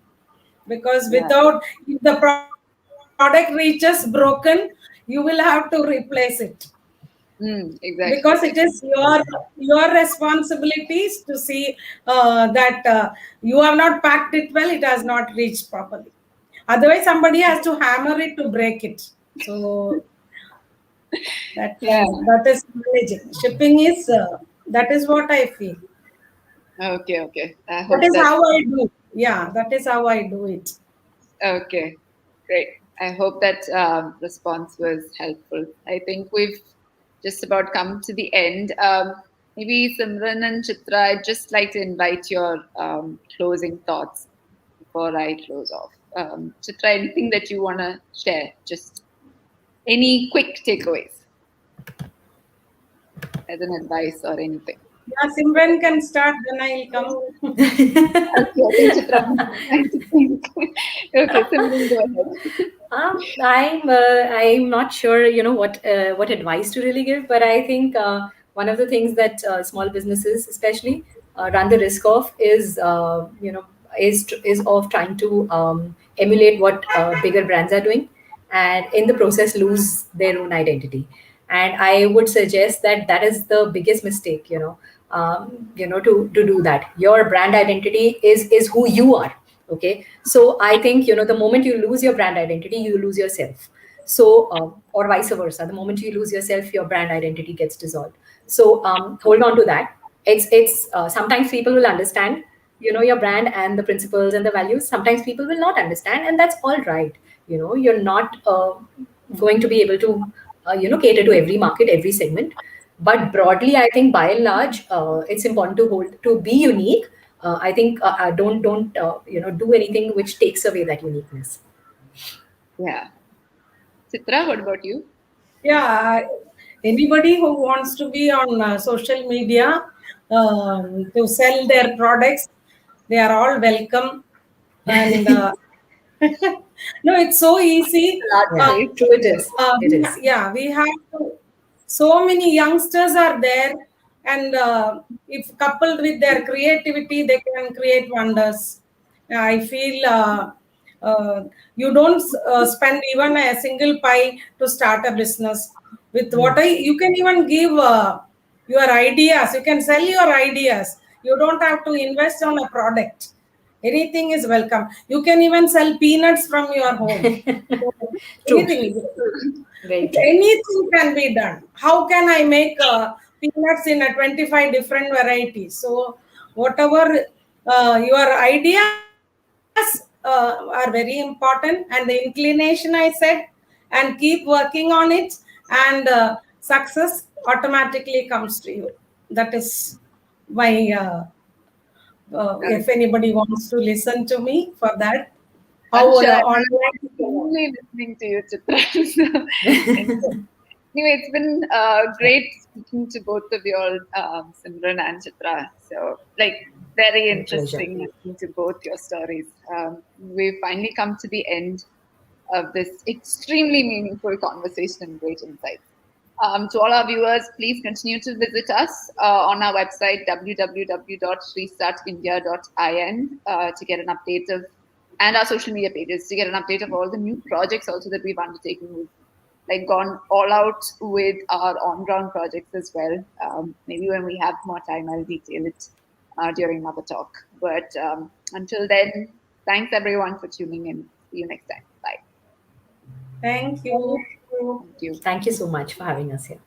S5: because
S3: Yeah.
S5: without, if the product reaches broken, you will have to replace it,
S3: Exactly.
S5: because it is your responsibilities to see that you have not packed it well, it has not reached properly. Otherwise somebody has to hammer it to break it. So
S3: Yeah.
S5: that is managing shipping is that is what I feel.
S3: Okay. Okay. I
S5: That
S3: hope
S5: is
S3: that.
S5: how I do. Yeah, that is how I do it.
S3: Okay. Great. I hope that response was helpful. I think we've just about come to the end. Maybe Simran and Chitra, I'd just like to invite your closing thoughts before I close off. Chitra, anything that you want to share? Just any quick takeaways as an advice or anything.
S5: Yeah, Simran can start, then I'll come.
S3: Okay, I think Chitra is trying to think. Okay, Simran, go ahead.
S4: I'm not sure, what advice to really give, but I think one of the things that small businesses, especially, run the risk of is of trying to emulate what bigger brands are doing, and in the process lose their own identity. And I would suggest that that is the biggest mistake, to do that. Your brand identity is who you are. Okay, so I think, the moment you lose your brand identity, you lose yourself. So or vice versa, the moment you lose yourself, your brand identity gets dissolved. So hold on to that. It's sometimes people will understand, your brand and the principles and the values. Sometimes people will not understand, and that's all right. You're not going to be able to cater to every market, every segment. But broadly, I think by and large, it's important to be unique. I think don't do anything which takes away that uniqueness.
S3: Yeah. Chitra, what about you?
S5: Yeah, anybody who wants to be on social media to sell their products, they are all welcome. And no, it's so easy.
S3: Large
S4: Yeah,
S3: space.
S4: true. It is. It is.
S5: Yeah, we have so many youngsters are there, and if coupled with their creativity, they can create wonders. I feel you don't spend even a single pie to start a business. With what you can even give your ideas. You can sell your ideas. You don't have to invest on a product. Anything is welcome. You can even sell peanuts from your home. So,
S4: True.
S5: anything.
S4: Very true.
S5: Anything can be done. How can I make peanuts in a 25 different varieties? So whatever your ideas are very important, and the inclination I said, and keep working on it, and success automatically comes to you. That is my if anybody wants to listen to me for that,
S3: I'm
S5: how
S3: sure
S5: the
S3: I'm
S5: online.
S3: only listening to you, Chitra. Anyway, it's been great speaking to both of you all, Simran and Chitra. So, very
S4: My pleasure.
S3: interesting listening to both your stories. We've finally come to the end of this extremely meaningful conversation and great insights. To all our viewers, please continue to visit us on our website, www.restartindia.in, to get an update of, and our social media pages to get an update of all the new projects also that we've undertaken. We've gone all out with our on-ground projects as well. Maybe when we have more time, I'll detail it during another talk. But until then, thanks everyone for tuning in. See you next time. Bye.
S5: Thank you.
S3: Thank you.
S4: Thank you so much for having us here.